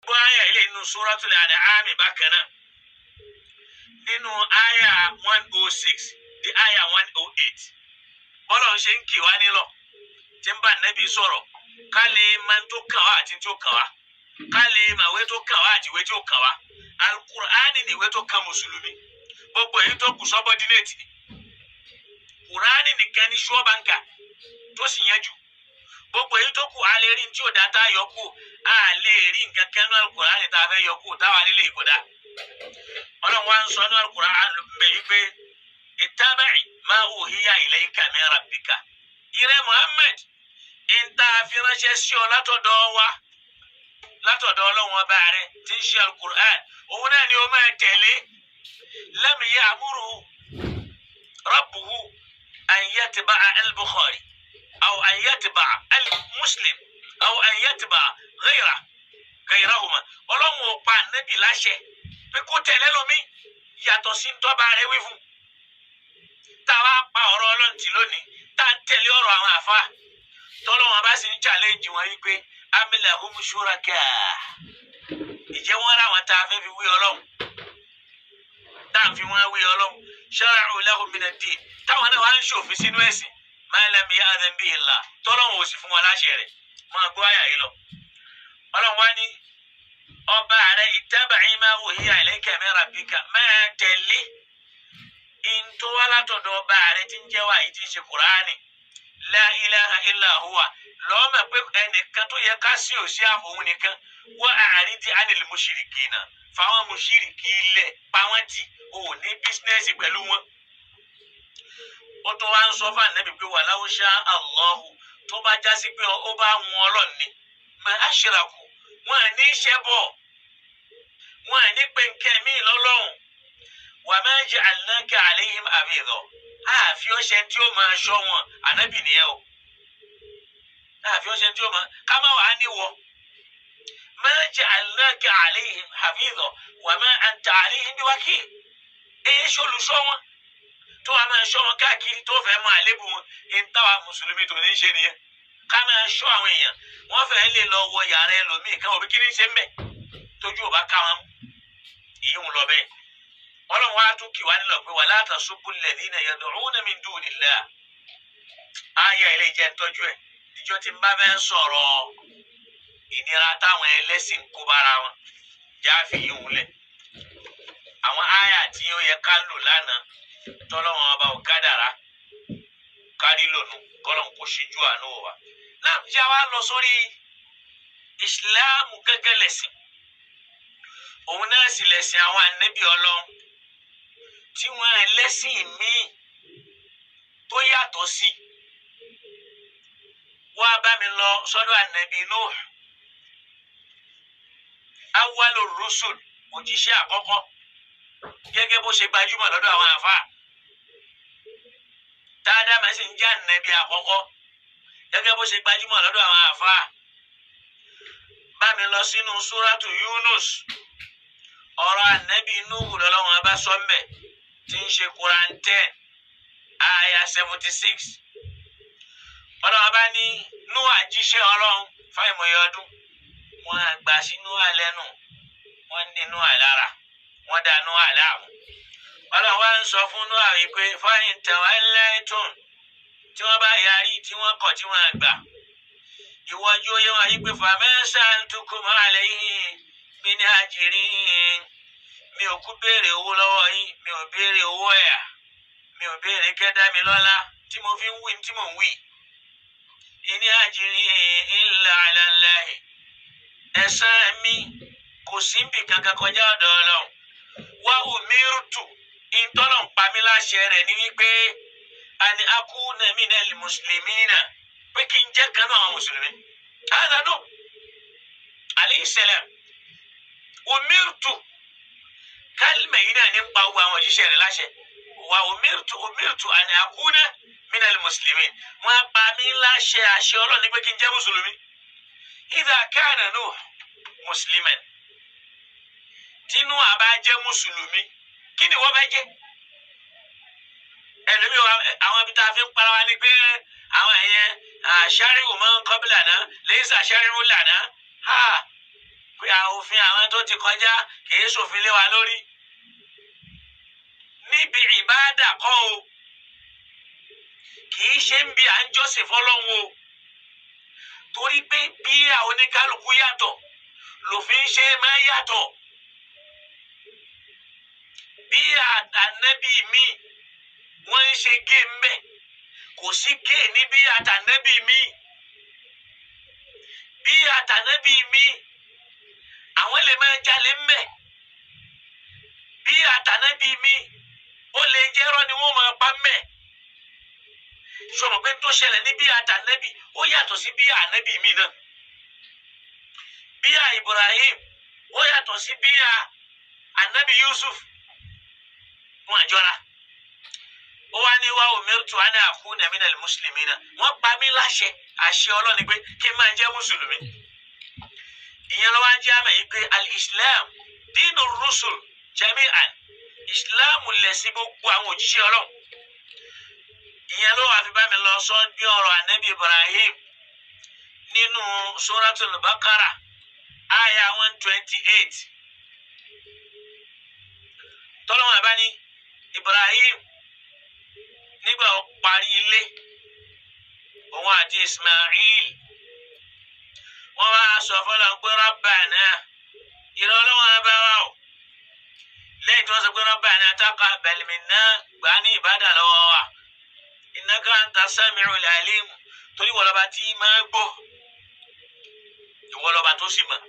gbọ́ àyà ilé inú Suratul An'am bákan náà nínú àyà 106 di àyà 108 bọ́lá ń ṣe ń kì wá nílọ̀ tí ń bá nẹ́bí sọ̀rọ̀ ká lè máa tó kàn wá àti tó kàn wá ká lè máa wé tó kàn wá àti wé tó kàn wá Al-Qur'ani ni ìwé tó kàn mùsùlùmí gbogbo èyí tó kù sọ́bọ́dínéètì Qur'ani nìkan ní ṣọ́bàǹkà tó sì yanjú gbogbo èyí tó kù a lè rí tí ò dá tá a yọ kù a lè rí nǹkan kan ní Al-Qur'ani tá a fẹ́ yọ kù táwa nílé ìkọ̀dá ọlọ́run wa ń sọ ní Al-Qur'ani bẹ́ẹ̀ pé ittabi' ma uhiya ilayka min rabbika ìrẹ́ Muhammad ìta àfiránṣẹ́ sí ọ látọ̀dọ̀ wa látọ̀dọ̀ ọlọ́run ọba rẹ̀ tí ń ṣe Al-Qur'an òun náà ni ó máa tẹ̀lé lam ya'muru rabbuhu an yatba'a al-Bukhari aw an yatba'a al-Muslim aw an yatba'a ghayrahuma ọlọ́run ò pa Ànábì láṣẹ pé kó tẹ̀lé lómi yàtọ̀ sí tọ́ba rẹ̀ wí fún táwa pa ọ̀rọ̀ ọlọ́run tì lónìí tá ń tẹ̀lé ọ̀rọ̀ àwọn àfa tọ́lọ́wọ́n bá sì ń challenge wọn wípé am lahum shuraka ìjẹ́ wọn ra wọn tá a fẹ́ fi wí ọlọ́run tá a fi wọn wí ọlọ́run shara'u lahum min ad-din táwọn náà wá ń ṣòfin sínú ẹ̀sìn ma lam ya'dhan bihi Allah tọ́lọ́wọ́n ò sì fún wọn láṣẹ rẹ̀ máa gbọ́ àyà yìí lọ. ọlọ́run wá ní ọba rẹ̀ ittabi' ma uhiya ilayka min rabbika máa tẹ̀lé ìntọ́wá látọ̀dọ̀ ọba rẹ̀ tí ń jẹ́ wá yìí tí ń ṣe Kùránì la ilaha illa huwa lọ́mọ pé ẹnìkan tó yẹ ká sí òsì àfọwọ́n nìkan wọ́n àárín tí anil mushrikina fáwọn mushriki ilẹ̀ pàwọn tí ò ní bísínẹ́sì pẹ̀lú wọn. ó tó wá ń sọ fún Ànábì pé walau sha Allahu tó bá já sí pé ó bá wọn Ọlọ́run ni ma ashraku wọn à ní ṣẹbọ wọn à ní pé nkẹ́ mi lọ́lọ́run wa ma ja'alnaka alayhim habidha àfi ọṣẹ tí ó máa ṣọ́ wọn Ànábì nìyẹn o àfi ọṣẹ tí ó máa ká má wàá níwọ ma ja'alnaka alayhim habidha wa ma anta alayhim biwakil èyí ṣolùṣọ́ wọn tó wàá máa ṣọ́ wọn káàkiri tó fẹ́ mọ àlébù wọn ń táwa mùsùlùmí tó ní ṣe nìyẹn ká máa ṣọ́ àwọn èèyàn wọ́n fẹ́ lè lọ wọ yàrá ẹlòmíì káwọn òbí kí ní ṣe ń bẹ̀ tójú ò bá ká wọn ìyóhùn lọ bẹ́ẹ̀. ọlọ́run wa tún kì wá nílò pé wala tasubbu alladhina yad'una min dunillah ayé ilé jẹ́ tọ́jú ẹ̀ níjọ́ tí n bá fẹ́ sọ̀rọ̀ ìnira táwọn ẹlẹ́sìn kó bára wọn jáfi yìí lẹ̀ àwọn àyà tí ó yẹ ká lò lánàá tọ́lọ́wọ́n ọba ò kádàrá kárí lónìí kọ́lọ́n kò ṣíjú àánú wa náà tí a wá lọ sórí ìsìláàmù gẹ́gẹ́ lẹ̀sìn òun náà sì lẹ̀sìn àwọn ànábì ọlọ́run tí wọ́n ẹlẹ́sìn míì tó yàtọ̀ sí wá bá mi lọ sọ́dọ̀ ànábì Nuh awwalur rusul òjíṣẹ́ àkọ́kọ́ gẹ́gẹ́ bó ṣe gbajúmọ̀ lọ́dọ̀ àwọn àfáà dáadáa máa sì ń jẹ́ ànábì àkọ́kọ́ gẹ́gẹ́ bó ṣe gbajúmọ̀ lọ́dọ̀ àwọn àfáà bá mi lọ sínú súrátù Yunus ọ̀rọ̀ ànábì Nuhu lọ́lọ́run bá sọ mbẹ̀ tí ń ṣe Quran 10 aya 76 ọlọ́run bá ní Nuhu àjíṣẹ́ ọlọ́run fáìmọ̀yé ọdún wọn àgbà sínú àlẹ́nu wọn nínú àlára wọn dánú àláàmú ọlọ́run wá ń sọ fún Nuhu wípé fáyín tawallaytum tí wọ́n bá yarí tí wọ́n kọ̀ tí wọ́n gbà ìwọ́jú oyé wọn yí pé fama sa'altukum alayhi min ajrin mi ò kú béèrè owó lọ́wọ́ yín mi ò béèrè owó ẹ̀yà mi ò béèrè kẹ́dá mi lọ́lá tí mo fi ń wí tí mò ń wí. in ajri illa ala Allah ẹ̀san mi kò sí níbì kankan kọjá ọ̀dọ̀ Ọlọ́run wa umirtu ìtọ́nà pa mí láṣẹ rẹ̀ ní wípé an akuna minal muslimina pé kí n jẹ́ kan náà àwọn mùsùlùmí. Nuh alayhi salam umirtu kálímà yìí náà ní ń pa owó àwọn òjíṣẹ́ rẹ̀ láṣẹ wa umirtu an akuna minal muslimin wọ́n pa mí láṣẹ àṣẹ Ọlọ́run pé kí n jẹ́ mùsùlùmí. idha kana Nuh musliman tí Nuh bá jẹ́ mùsùlùmí kí ni wọ́n bá jẹ́ ẹlòmíì àwọn ibi tá a fi ń para wa ni pé àwọn ẹ̀yẹn shari'u man qablana laysa shari'u lana pé òfin àwọn tó ti kọjá kìí ṣòfin lé wa lórí níbi ìbáàdà kọ́ o kìí ṣe ń bi à ń jọ́sìn fọ́lọ́run o torí pé bí àwọn oníkálukú yàtọ̀ lòfin ṣe máa yàtọ̀ bí ànábì mi wọ́n ń ṣe gé mbẹ́ kò sí gé níbi àtànábì mi bí àtànábì mi àwọn lè máa jalè mbẹ́ bí àtànábì mi ó lè jẹ́rọ ni wọ́n máa pa mbẹ́ sọ̀rọ̀ pé tó ṣẹlẹ̀ ní bí àtànábì ó yàtọ̀ sí bí ànábì mi náà bí Ibrahim ó yàtọ̀ sí bí ànábì Yusuf wọn àjọra ó wá ní wá umirtu ana akuna minal muslimina wọ́n pa mí láṣẹ àṣẹ Ọlọ́run pé kí n máa jẹ́ mùsùlùmí ìyẹn ló wá jẹ́ àmì yìí pé al-islam dinu rusul jami'an islam lẹ̀sìn gbogbo àwọn òjíṣẹ́ Ọlọ́run ìyẹn ló wà fi bá mi lọ sọ bí ọ̀rọ̀ ànábì Ibrahim nínú suratul Baqara aya 128 tọ́lọ́wọ́n bá ní Ibrahim nígbà ó parí ilé òun àti Ismail wọ́n wá sọ fọ́lọ́ pé Rabbana ìrọ̀ ọlọ́wọ́n bá wà ó lẹ́yìn tí wọ́n sọ pé Rabbana taqabbal minna gbà ní ìbádà lọ́wọ́ wa innaka anta sami'ul alim torí ìwọ lọ́ba tí máa gbọ́ ìwọ lọ́ba tó sì mọ̀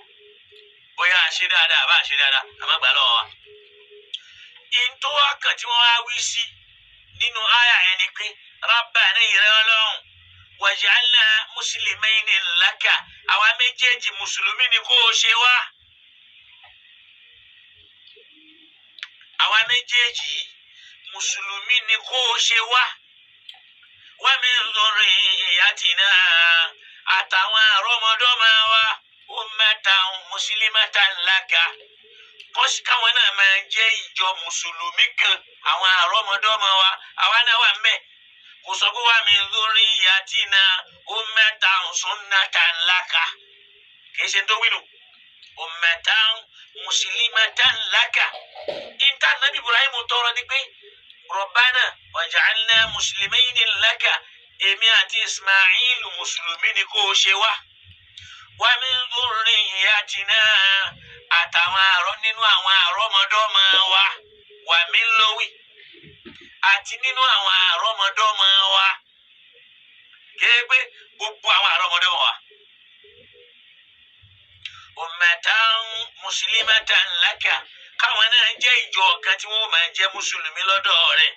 bóyá àṣẹ dáadáa àbá àṣẹ dáadáa àmọ́ gbà lọ́wọ́ wa. ìntò akàn tí wọ́n wá wí sí nínú àyà yẹn ni pé Rabbana ìrẹ́ Ọlọ́run waj'alna muslimayni laka àwa méjèèjì mùsùlùmí ni kó o ṣe wá. àwa méjèèjì mùsùlùmí ni kó o ṣe wá. wa min dhurriyyatina àtàwọn àrọ́mọdọ́mọ wa ummatan muslimatan laka kọ́sí káwọn náà máa jẹ́ ìjọ mùsùlùmí kan àwọn àrọ́mọdọ́mọ wa àwa náà wà mẹ́ kò sọ pé wa min dhurriyyatina ummatan sunnatan laka kìí ṣe tó wílò ummatan muslimatan laka ìta nàbí Ibrahim tọrọ ni pé Rabbana waj'alna muslimayni laka èmi àti Ismail mùsùlùmí ni kò ṣe wá wa min dhurriyyatina àtàwọn nínú àwọn àrọ́mọdọ́mọ wa wà mí lówì àti nínú àwọn àrọ́mọdọ́mọ wa kéèpé gbogbo àwọn àrọ́mọdọ́mọ wa. ummatan muslimatan laka káwọn náà jẹ́ ìjọ kan tí wọ́n máa jẹ́ mùsùlùmí lọ́dọ̀ rẹ̀.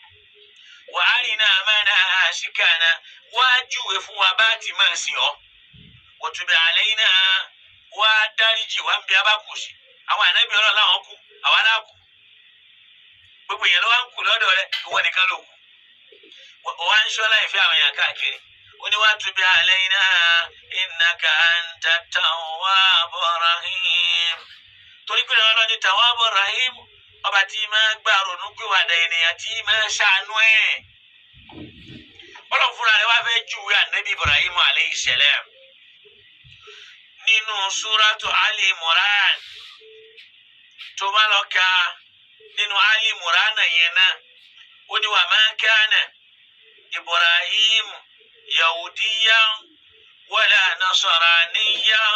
wa arina manasikana wá júwe fún wa bá ti máa sìn ọ́. wa tub alayna wá dáríjì wá ń bí abákùsì àwọn ànábì Ọlọ́run láwọn kú àwa náà kú gbogbo èèyàn ló wá ń kú lọ́dọ̀ rẹ̀ ìwọ nìkan ló kú wá ń ṣọ́ láì fi àwọn èèyàn káàkiri ó ní wá tub alayna innaka anta tawwabur rahim torí pé Ọlọ́run ní tawwabur rahim ọba tí máa gbà ronú pé wàdà ènìyàn tí máa ṣàánú ẹ̀ Ọlọ́run fúnra rẹ̀ wá fẹ́ júwe ànábì Ibrahim alayhi salam nínú súrátù Ali Imran tó bá lọ ka nínú Ali Imran yẹn náà ó ní wa ma kana Ibrahim yahudiyan wala nasraniyan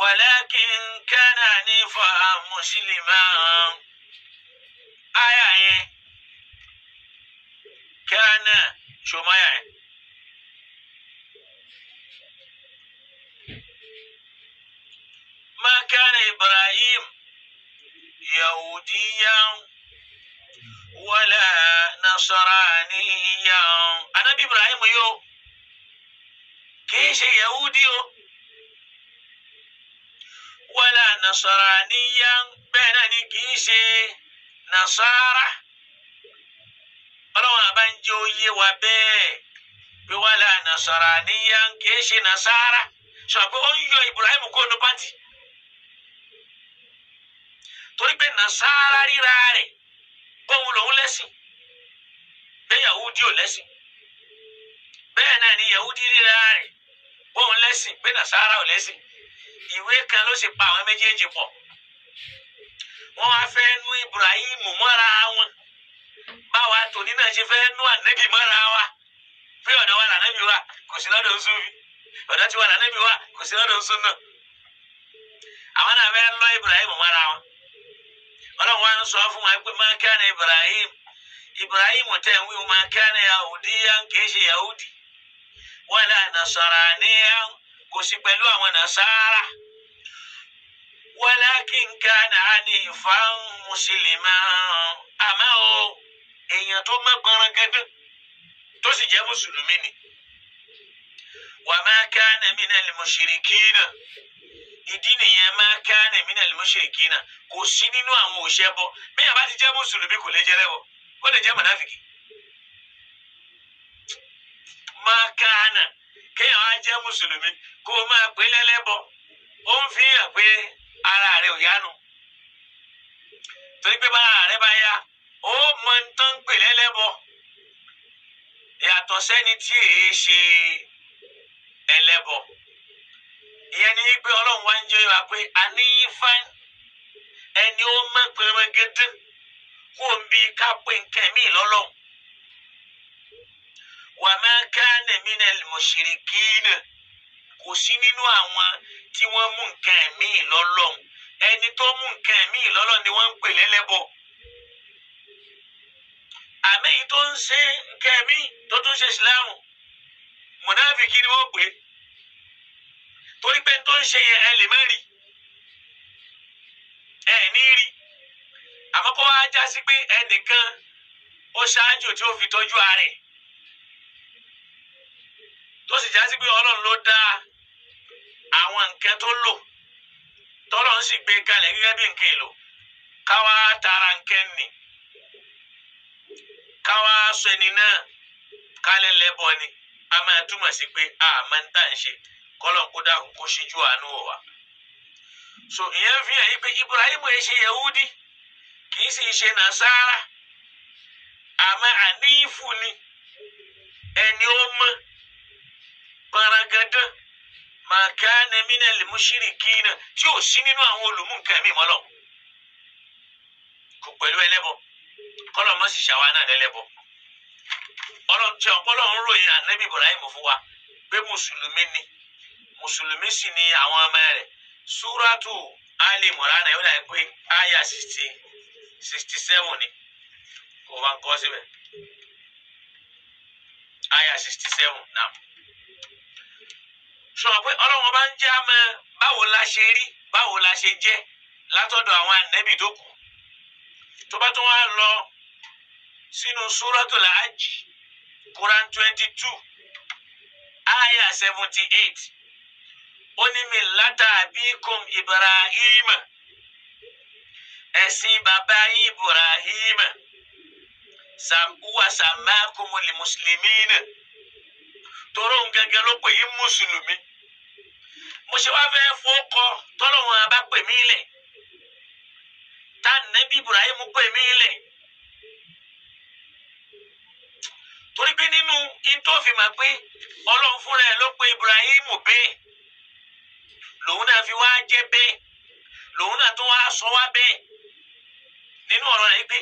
walakin kana hanifan musliman. àyà yẹn kana ṣòmáyà yẹn. ما كان إبراهيم يهوديا ولا نصرانيا أنا بإبراهيم يو كيش يهودي ولا نصرانيا بينني كيش نصارى ọlọ́run àbájẹ́ oyé wa bẹ́ẹ̀ bí wala nasaraniya kìí ṣe nasara sọ pé ó ń yọ Ibrahim kó nu pátì torí pé nasara ríra rẹ̀ bóun lòun lẹ́sìn bẹ́ẹ̀ Yahudi ò lẹ́sìn bẹ́ẹ̀ náà ni Yahudi ríra rẹ̀ bóun lẹ́sìn bẹ́ẹ̀ nasara ò lẹ́sìn ìwé kan ló sì pa àwọn méjèèjì pọ̀ wọ́n wá fẹ́ nú Ibrahim mọ́ra wọn báwa tòní náà ṣe fẹ́ nú ànábì mọ́ra wa pé ọ̀dọ̀ wa lànábì wa kò sí lọ́dọ̀ Sufi ọ̀dọ̀ tí wa lànábì wa kò sí lọ́dọ̀ Sunna àwọn náà fẹ́ lọ Ibrahim mọ́ra wọn ọlọ́run wa ń sọ fún wa pé ma kana Ibrahim tẹ̀ ń wí ma kana yahudiyan kìí ṣe yahudi wala nasaraniyan kò sí pẹ̀lú àwọn nasara walakin kana hanifan musliman àmọ́ o èèyàn tó mọ́ gbọ́nrangandán tó sì jẹ́ mùsùlùmí ni wa ma kana minal mushrikina ìdí nìyẹn ma kana minal mushrikina kò sí nínú àwọn òṣèbọ bẹ́ẹ̀ bá ti jẹ́ mùsùlùmí kò lè jẹ́ lẹ́bọ ó lè jẹ́ mọ̀náfìkì ma kana kéèyàn á jẹ́ mùsùlùmí kó o máa pè lẹ́lẹ́bọ ó ń fi hàn pé ara rẹ̀ ò yánu torí pé bá ara rẹ̀ bá yá ó mọ ń tán pè lẹ́lẹ́bọ yàtọ̀ sẹ́ni tí èé ṣe ẹlẹ́bọ ìyẹn ni pé ọlọ́run wá ń jẹ́ wa pé àníyífán ẹni ó mọ̀ pẹ̀rẹ̀gẹ́dẹ́ kó ń bi ká pé nǹkan mí lọ́lọ́run wa ma kana minal mushrikina kò sí nínú àwọn tí wọ́n mú nǹkan mí lọ́lọ́run ẹni tó mú nǹkan mí lọ́lọ́run ni wọ́n ń pè lẹ́lẹ́bọ àmì yìí tó ń ṣe nǹkan mí tó tún ṣe ìsìláàmù mùnáfìkì ni wọ́n pè é torí pé tó ń ṣe yẹn ẹ lè má rí ẹ ní rí àmọ́ kó wá já sí pé ẹnìkan ó ṣáájú tí ó fi tọ́jú ààrẹ tó sì já sí pé ọlọ́run ló dá àwọn nǹkan tó lò tọ́lọ́run sì gbé kalẹ̀ gẹ́gẹ́ bí nǹkan èlò káwá tara nǹkan nì káwá sọ ẹni náà kálẹ̀ lẹ́bọ ni a máa túmọ̀ sí pé a máa ń tà ń ṣe kọ́lọ́n kó dáhùn kó ṣíjú àánú wọ̀ wá. so ìyẹn fi hàn yí pé Ibrahim ẹ ṣe Yahudi kì í sì ṣe Nasara àmọ́ àníyífù ni ẹni ó mọ́ gbọ̀nrangandan ma kana minal mushrikina tí ò sí nínú àwọn olùmú nǹkan mi mọ́lọ̀ kò pẹ̀lú ẹlẹ́bọ kọ́lọ́n mọ́ sì ṣàwa náà lẹ́lẹ́bọ ọlọ́run ròyìn ànábì Ibrahim fún wa pé mùsùlùmí sì ni àwọn ọmọ rẹ̀ súrátù Ali Imran yóò dàbí pé àyà 67 ni kò bá ń kọ́ síbẹ̀ àyà 67 náà sọ pé ọlọ́run bá ń jẹ́ àmọ́ báwo la ṣe rí báwo la ṣe jẹ́ látọ̀dọ̀ àwọn ànábì tó kù tó bá tún wá lọ sínú súratul Hajj Quran 22 aya 78 ó ní millata abikum Ibrahim ẹ̀sìn bàbá Ibrahim wa sammakumul muslimin tọrọ gẹ́gẹ́ ló pè yín mùsùlùmí mo ṣe wá fẹ́ fọ́kọ tọ́lọ́wọ́n bá pè mí lẹ̀ tá nẹ́bí Ibrahim pè mí lẹ̀ torí pé nínú intofin mà pé ọlọ́run fúnra ẹ̀ ló pe Ibrahim bẹ́ẹ̀ lòun náà fi wá jẹ́ bẹ́ẹ̀ lòun náà tún wá sọ wá bẹ́ẹ̀ nínú ọ̀rọ̀ rẹ̀ pé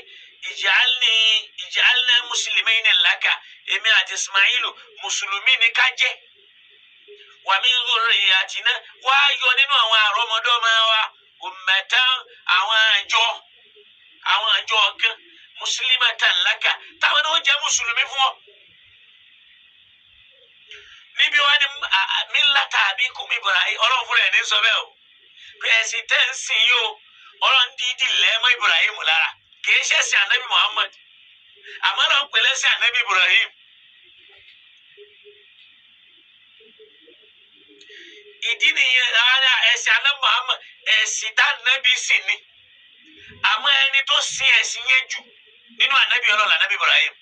ìjàlẹ̀ mùsùlùmí ní làkà èmi àti Ismailu mùsùlùmí ní ká jẹ́ wa min dhurriyyatina wá yọ nínú àwọn àrọ́mọdọ́mọ wa ummatan àwọn àjọ kan muslimatan laka táwọn náà jẹ́ mùsùlùmí fún ọ. níbi wá ní millata abikum Ibrahim ọlọ́run fúnra ẹ̀ ní sọ bẹ́ẹ̀ o pé ẹ̀sìn tẹ́ ń sìn yìí o ọlọ́run dídì lẹ́mọ́ Ibrahim lára kì í ṣẹ̀sìn ànábì Muhammad àmọ́ náà ń pè lẹ́sìn ànábì Ibrahim. ìdí nìyẹn ara ẹ̀sìn ànábì Muhammad ẹ̀sìn tá ànábì sì ni àmọ́ ẹni tó sin ẹ̀sìn yẹn jù nínú ànábì ọlọ́run ànábì Ibrahim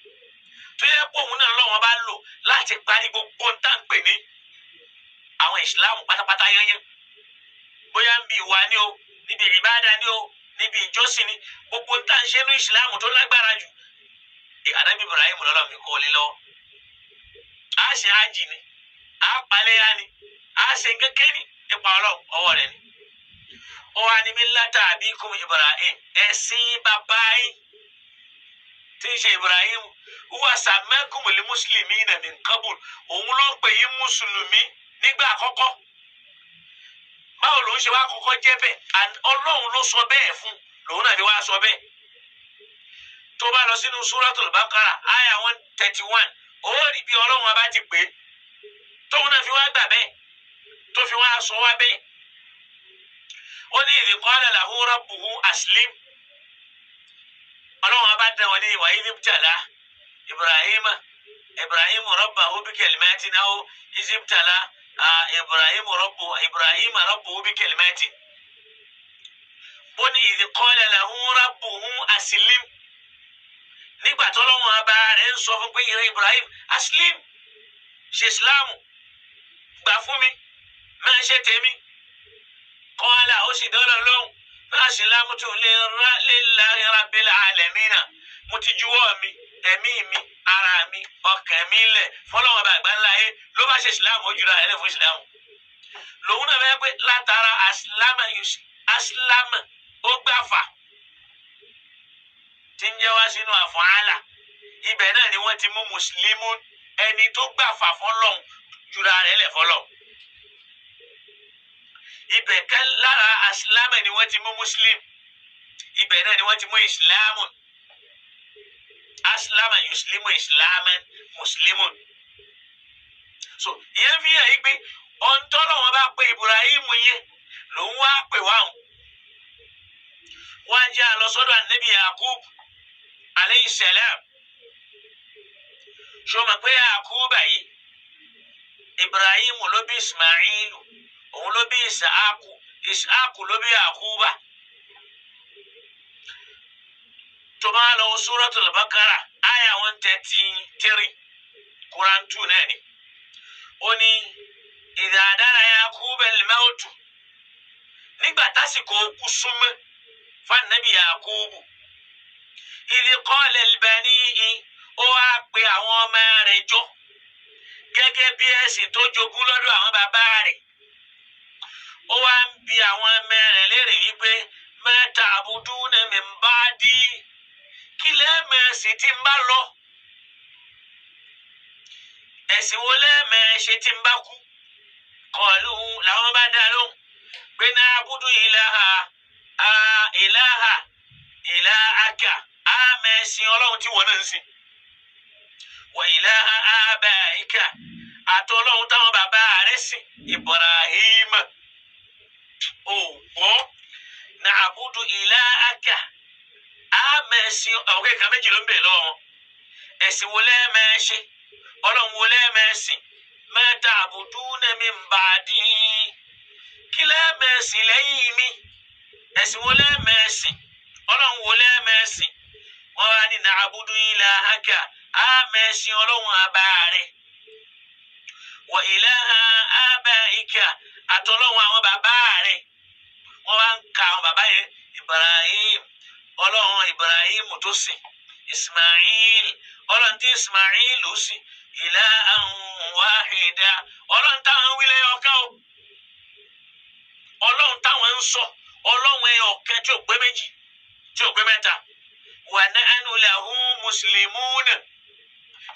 tó yẹ kó òun náà lọ́wọ́ bá lò láti parí gbogbo ń tà ń pè ní àwọn ìsìláàmù pátápátá yányán bóyá ń bi ìwà ni o níbi ìbádà ni o níbi ìjọsìn ni gbogbo ń tà ń ṣe ní ìsìláàmù tó lágbára jù ànábì Ibrahim lọ́lọ́ mi kọ́ ọ lé lọ́wọ́ a ṣe ájì ni a palẹ̀ ya ni a ṣe kékeré ni nípa Ọlọ́run ọwọ́ rẹ̀ ni. Ó wá ní millata abikum Ibrahim ẹ̀sìn bàbá yín tí ń ṣe Ibrahim huwa sammakumul muslimina min qabl òun ló ń pè yín mùsùlùmí nígbà àkọ́kọ́. Báwo ló ń ṣe wá kọ́kọ́ jẹ́ bẹ́ẹ̀? Ọlọ́run ló sọ bẹ́ẹ̀ fún lòun náà ni wá sọ bẹ́ẹ̀. Tó bá lọ sínú Suratul Baqara àyà 131 ó rí bí Ọlọ́run bá ti pè é tóun náà fi wá gbà bẹ́ẹ̀ tó fi wá sọ wá bẹ́ẹ̀. Ó ní idh qala lahu rabbuhu aslim. Ọlọ́run bá dẹ̀ wọ́n ní wa idh ibtala Ibrahim rabbahu bi kalimatin aw idh ibtala Ibrahim rabbuhu bi kalimatin. Ó ní idh qala lahu rabbuhu aslim. Nígbà tó Ọlọ́run bá rẹ̀ ń sọ fún pé ìrẹ́ Ibrahim aslim ṣe Ìsìláàmù gbà fún mi máa ṣe tèmi. Qala ó sì dọ́lọ̀ lóhùn aslamtu lillahi rabbil alamin. Mo ti juwọ́ mi ẹ̀mí mi ara mi ọkàn mi lẹ̀ fọlọ́wọ́n bá gbá ńlá yé ló bá ṣe Ìsìláàmù ó jùlọ ẹ̀rẹ́ fún Ìsìláàmù. Lòun náà bẹ́ẹ̀ pé látara aslámà ó gbàfà tí ń jẹ́ wá sínú àfọ̀hálà ibẹ̀ náà ni wọ́n ti mú mùsùlùmí ẹni tó gbàfà fọlọ́hún jùlọ rẹ̀ lẹ̀ fọlọ́. Ibẹ̀ kan lára aslámà ni wọ́n ti mú mùsùlùmí ibẹ̀ náà ni wọ́n ti mú ìsìláàmù. Aslama yuslimu islaman muslimun. So ìyẹn fi hàn yí pé ọ̀ntọ́nà wọn bá pe Ibrahim yẹn lòun wá pè wáhùn. Wọ́n á jẹ́ àlọ́sọ́dọ̀ ànábì Yakub alayhi salam. Ṣé o mọ̀ pé Yakub yìí Ibrahim ló bí Ismailu òun ló bí Isaaku ló bí Yakuba. Tó bá lọ Suratul Baqara àyà 133 Quran 2 náà ni. Ó ní idha dara Yakuba al-mawtu nígbà tásìkò kú súnmọ́ fún ànábì Yakubu. Idh qala li-banihi ó wá pe àwọn ọmọ rẹ̀ jọ gẹ́gẹ́ bí ẹ̀sìn tó jogún lọ́dọ̀ àwọn bàbá rẹ̀. Ó wá ń bi àwọn ọmọ rẹ̀ léèrè wípé ma ta'buduna min ba'di kí lẹ́ẹ̀mẹ̀sìn tí ń bá lọ ẹ̀sìn wo lẹ́ẹ̀mẹ̀ṣẹ̀ tí ń bá kú. Qalu làwọn bá dá lóhùn pé na'budu ilahaka àmẹ̀sìn Ọlọ́run tí wọ́n náà ń sìn wa ilaha abaika àtọ́lọ́run táwọn bàbá rẹ̀ sìn Ibrahim. Ó gbọ́ na'budu ilahaka àmẹ̀sìn ọ̀kẹ́ kan méjì ló ń bè lọ́wọ́ ẹ̀sìn wo lẹ́ẹ̀mẹ̀ṣẹ̀ Ọlọ́run wo lẹ́ẹ̀mẹ̀sìn ma ta'buduna min ba'di kí lẹ́ẹ̀mẹ̀sìn lẹ́yìn mi ẹ̀sìn wo lẹ́ẹ̀mẹ̀sìn Ọlọ́run wo lẹ́ẹ̀mẹ̀sìn. Wọ́n wá ní na'budu ilahaka àmẹ̀sìn Ọlọ́run àbá rẹ̀ wa ilaha abaika àtọ́lọ́run àwọn bàbá rẹ̀. Wọ́n wá ń ka àwọn bàbá yẹn Ibrahim Ọlọ́run Ibrahim tó sìn Ismail Ọlọ́run tí Ismail ó sìn ilahan wahida Ọlọ́run táwọn wílẹ̀ ọ̀kan o Ọlọ́run táwọn ń sọ Ọlọ́run ẹyọ ọ̀kan tí ò pé méjì tí ò pé mẹ́ta. Wa nahnu lahu muslimun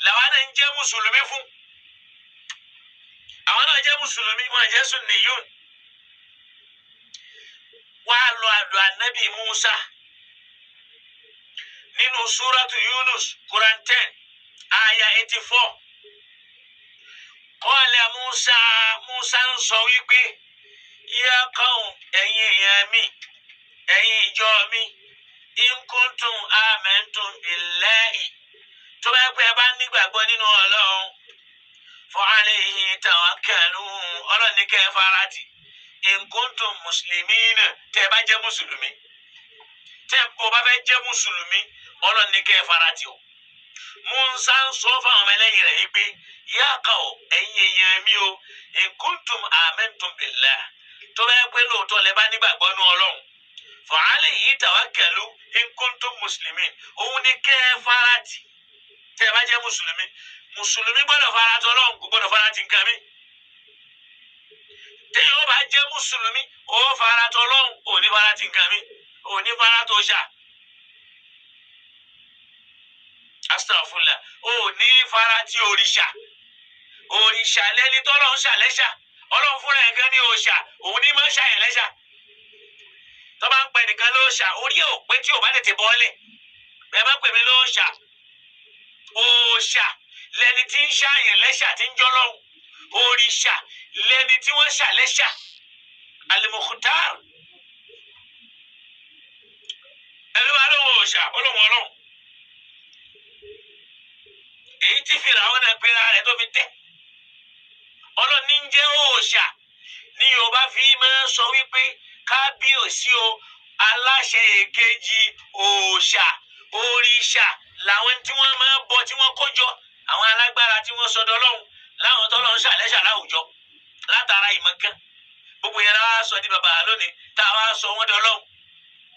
làwọn náà ń jẹ́ mùsùlùmí fún. Àwọn náà jẹ́ mùsùlùmí wọn jẹ́ sunniyun. Wọ́n á lọ àdó ànábì Musa nínú Suratu Yunus Quran 10 àyà 84. Qala Musa ń sọ wípé ya qaum ẹ̀yin èèyàn mi ẹ̀yin ìjọ mi in kuntum amantum billahi tó bá pẹ́ bá nígbàgbọ́ nínú Ọlọ́run fa alayhi tawakkalu Ọlọ́run ní kẹ́ farati in kuntum muslimina tẹ́ bá jẹ́ mùsùlùmí tẹ́ bó bá fẹ́ jẹ́ mùsùlùmí Ọlọ́run ní kẹ́ farati o. Musa ń sọ fún àwọn ẹlẹ́yìn rẹ̀ yìí pé ya qaum ẹ̀yin èèyàn mi o in kuntum amantum billahi tó bá pẹ́ lóòótọ́ lẹ́ bá nígbàgbọ́ nínú Ọlọ́run fa alayhi tawakkalu in kuntum muslimin òun ní kẹ́ farati tẹ́ bá jẹ́ mùsùlùmí gbọ́dọ̀ farati Ọlọ́run kò gbọ́dọ̀ farati nǹkan mi. téèyàn ó bá jẹ́ mùsùlùmí ó fara tọ Ọlọ́run ò ní fara ti nǹkan mi ò ní fara tó ṣà astagfirullah ò ní fara ti òrìṣà òrìṣà lẹni tọ́lọ́run ṣàlẹ́ṣà Ọlọ́run fúnra ẹ̀ gan ní òòṣà òun ní máa ń ṣàyàn lẹ́ṣà tó bá ń pẹ nìkan lóòṣà orí ẹ̀ ò pé tí ò bá tètè bọ́ọ̀lẹ̀ bẹ́ẹ̀ bá pè mí lóòṣà òòṣà lẹni tí ń ṣàyàn lẹ́ṣà tí ń jọ́lọ́run òrìṣà lẹni tí wọ́n ṣàlẹ́ṣà alimukhtar ẹni wàá lóhùn òòṣà olóhùn Ọlọ́run èyí tí Fíráúnà náà pera rẹ̀ tó fi tẹ́ Ọlọ́run ní ń jẹ́ òòṣà ní Yorùbá fi máa ń sọ wípé kábíyèsí o aláṣẹ èkejì òòṣà òrìṣà làwọn tí wọ́n máa ń bọ tí wọ́n kó jọ àwọn alágbára tí wọ́n sọdọ lọ́hùn láwọn tọ́lọ́run ṣàlẹ́ṣà láwùjọ látara ìmọ̀kan gbogbo yẹn láwa sọ di bàbá lónìí tá a wá sọ wọ́n dọ lọ́hùn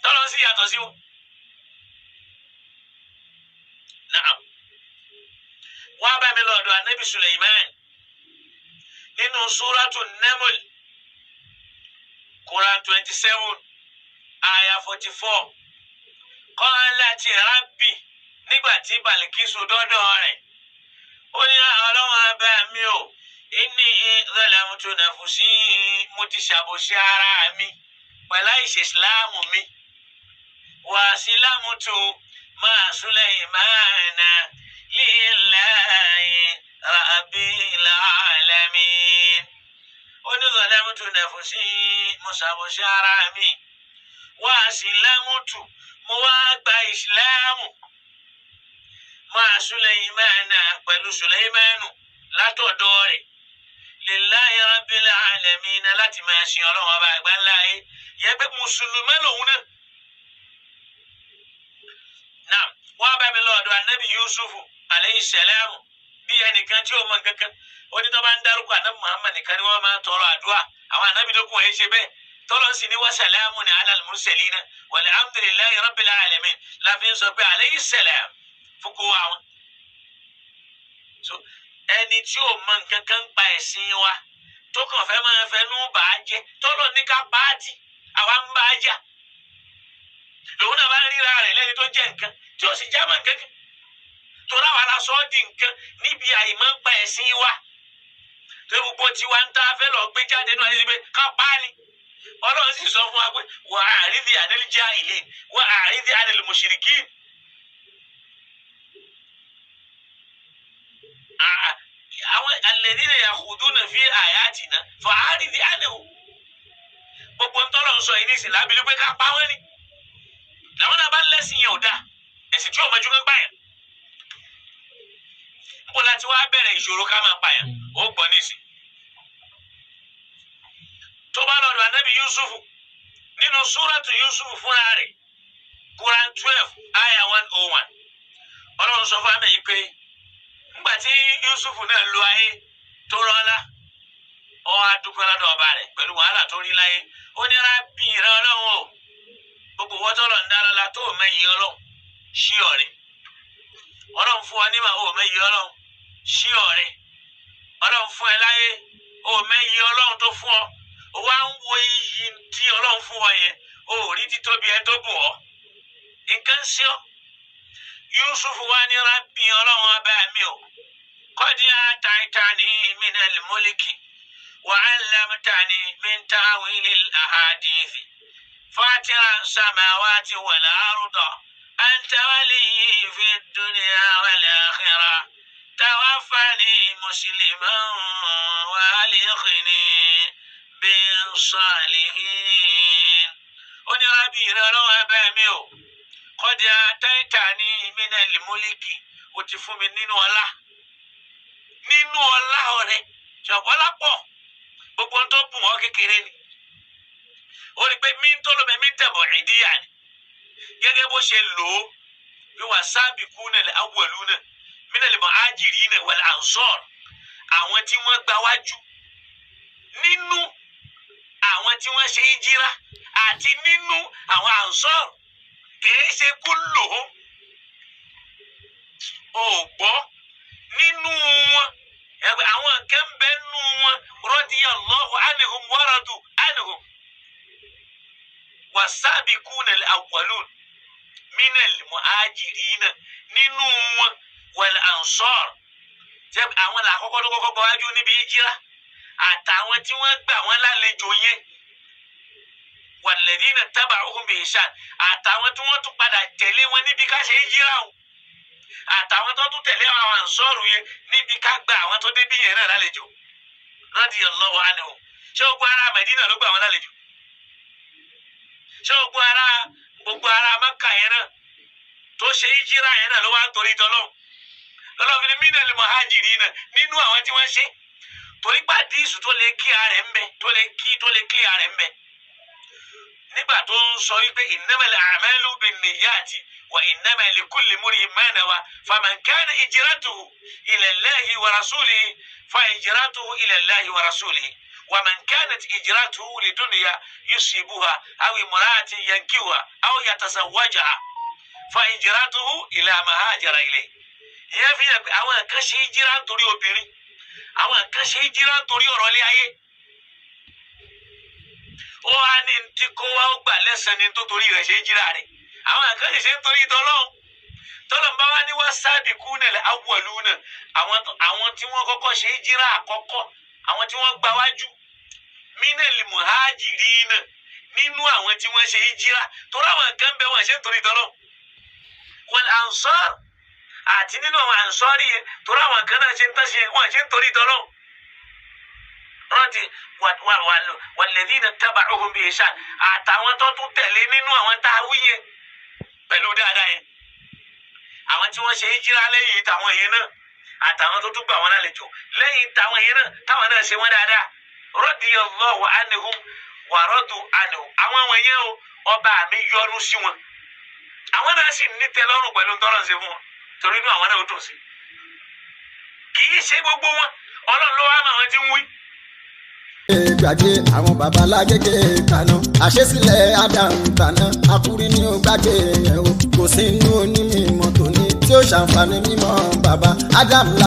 tọ́lọ́run sì yàtọ̀ sí wọn. Naam wọ́n bá mi lọ́dọ̀ anabi Suleiman nínú súrátù Naml Quran 27 aya 44 qalat rabbi nígbà tí Balikisu dọ́dọ̀ rẹ̀ ó ní Ọlọ́run abá mi ò inni zalamtu nafsi mo ti ṣàbòsí ara mi pẹ̀lú àìṣe ìsìláàmù mi wa aslamtu ma'a Sulaymana lillahi rabbil alamin ó ní zalamtu nafsi mo ṣàbòsí ara mi wa aslamtu mo wá gba ìsìláàmù ma'a Sulaymana pẹ̀lú Sulaymanu látọ̀dọ̀ rẹ̀ lillahi rabbil alamin láti máa sin Ọlọ́run ọba àgbáńláyé yẹ pé mùsùlùmí lòun náà. Náà wọ́n bá mi lọ́dọ̀ anabi Yusufu aleyhi salamu bí ẹnìkan tí ó mọ kankan ó ní tó bá ń dárúkọ anabi Muhammad nìkan ni wọ́n máa tọrọ àdúrà àwọn anabi tó kún ẹ̀ ṣe bẹ́ẹ̀ tọ́lọ́ sì ní wa salamun ala al-mursalina walhamdulillahi rabbil alamin láfi ń sọ pé aleyhi salam fún kó wa wọn. Ẹni tí ó mọ nǹkan kan pa ẹ̀sìn wa tó kàn fẹ́ máa fẹnu bà á jẹ́ tọ́lọ́ ní ká pààtì àwa ń bá a jà lòun náà bá ń ríra rẹ̀ lẹ́ni tó jẹ́ nǹkan tí ó sì já mọ́ nǹkan kan tóra wà lásán ọ́ di nǹkan níbi àìmọ́ pa ẹ̀sìn wa tó gbogbo tiwa ń tá a fẹ́ lọ gbé jáde náà ní pé ká pa á ni Ọlọ́run sì sọ fún wa pé wà á rí di anil jahilin wà á rí di anil mushrikin. Àwọn alladhina yakhuduna fi ayatina fa'arid anhum gbogbo ń tọ́lọ̀ ń sọ yìí ní ìsìn lábìlú pé ká pa wọ́n ni làwọn náà bá ń lẹ́sìn yẹn ò dáa ẹ̀sìn tí ò mọ̀jú pé pààyàn níbo láti wá bẹ̀rẹ̀ ìṣòro ká máa pààyàn ó gbọ́ nísìn tó bá lọ́dọ̀ anábì Yusufu nínú súrátù Yusufu fúnra rẹ̀ Quran 12 aya 101 Ọlọ́run sọ fún àmì yìí pé nígbà tí Yusufu náà lo ayé tó rọ́lá ó wá dúpẹ́ lọ́dọ̀ ọba rẹ̀ pẹ̀lú wàhálà tó rí láyé ó ní rábì rẹ Ọlọ́run o gbogbo wọ́n tọ́lọ̀ ń dá lọ́la tó o mẹ́yìí Ọlọ́run ṣí ọ̀rẹ́ Ọlọ́run fún ọ nímọ̀ o mẹ́yìí Ọlọ́run ṣí ọ̀rẹ́ Ọlọ́run fún ẹ láyé o mẹ́yìí Ọlọ́run tó fún ọ o wá ń wo iyì tí Ọlọ́run fún ọ yẹn o ò rí títóbi ẹ tó bùn ọ nǹkan sí ọ Yusufu wá ní rábì Ọlọ́run ọba mi o qad ataitani minal mulki wa 'allamtani min ta'wilil ahadithi fatira samawati wal ardi anta waliyyi fid dunya wal akhirah tawaffani musliman wa alhiqni bis salihin. Ó ní rábì Ọlọ́run ọba mi o qad ataitani minal mulki ó ti fún mi nínú ọlá ọ̀rẹ́ ṣọ̀pọ̀lá pọ̀ gbogbo tó bùn ọ́ kékeré ni ó rí pé mí tó lómi mí tẹ̀bọ̀ ìdíyà ni gẹ́gẹ́ bó ṣe lò ó bí wà sabiquna al-awwaluna minal muhajirina wal ansar àwọn tí wọ́n gba wájú nínú àwọn tí wọ́n ṣe hijira àti nínú àwọn ansar kìí ṣe kú lò ó gbọ́ nínú wọn àwọn kan bẹ nù wọn radiyallahu anhum wa radu anhum was-sabiquna al-awwalun minal muhajirina nínú wọn wal ansar jẹ́ àwọn làkọ́kọ́ tó kọ́kọ́ gbọ́wájú níbi ìjírá àtàwọn tí wọ́n gbà wọ́n lálejò yẹn walladhina taba'uhum bi ihsan àtàwọn tí wọ́n tún padà tẹ̀lé wọn níbi ká ṣe ìjírá o àtàwọn tó tún tẹ̀lé àwọn ànsọ́ọ̀rù yẹn níbi ká gba àwọn tó débí yẹn náà lálejò radiyallahu anhum ṣé gbogbo ará Mẹdínà ló gbà wọ́n lálejò ṣé gbogbo ará Mẹ́kà yẹn náà tó ṣe ìjírá yẹn náà ló wá ń torí tọ́lọ́hùn lọ́lọ́fin minal muhajirina nínú àwọn tí wọ́n ṣe torí pàdísù tó lè kí ààrẹ ń bẹ tó lè kí ààrẹ ń bẹ nígbà tó ń sọ wípé innamal a'malu binniyati wa innama likulli imri'in ma nawa faman kana hijratuhu ila Allahi wa rasulihi fa hijratuhu ila Allahi wa rasulihi wa man kanat hijratuhu lidunya yusibuha aw imra'atin yankihuha aw yatasawwajaha fa hijratuhu ila ma hajara ilayhi. ìyẹn fi hàn pé àwọn kan ṣe ìjírá nítorí obìnrin àwọn kan ṣe ìjírá nítorí ọ̀rọ̀ ilé ayé ó wá ní tí kó wá ó gbà lẹ́sàn-án ní tó torí rẹ̀ ṣe ìjírá rẹ̀ àwọn kan ṣe nítorí tọ́lọ́hún tọ́lọ́hún bá wá ní was-sabiquna al-awwaluna àwọn tí wọ́n kọ́kọ́ ṣe ìjírá àkọ́kọ́ àwọn tí wọ́n gba wájú minal muhajirina nínú àwọn tí wọ́n ṣe ìjírá torí àwọn kan bẹ wọ́n ṣe nítorí tọ́lọ́hún wal ansar àti nínú àwọn ànsọ́rí yẹn torí àwọn kan náà ṣe ń tọ́ṣe wọ́n ṣe ń torí tọ́lọ́ rántí walladhina taba'uhum bi ihsan àtàwọn tó tún tẹ̀lé nínú àwọn tá a wí yẹn pẹ̀lú dáadáa yẹn àwọn tí wọ́n ṣe ìjírá lẹ́yìn táwọn yẹn náà àtàwọn tó tún gbà wọ́n lálejò lẹ́yìn táwọn yẹn náà táwọn náà ṣe wọ́n dáadáa radiyallahu anhum wa radu anhu àwọn wọ̀nyẹn o ọba mi yọ́nú sí wọn àwọn náà sì ní tẹ́lọ́rùn pẹ̀lú tọ́lọ́ ṣe fún wọn torí inú àwọn náà ó dùn sí kì í ṣe gbogbo wọn Ọlọ́run ló wá mọ àwọn tí ń wí. gbàgbé àwọn babalágége kaná àṣesílẹ̀ Ádámù tàná akúrí ní ó gbàgbé yẹn o kò sí inú onímọ̀ tòní tí ó ṣàǹfààní mímọ́ bàbá Ádámù.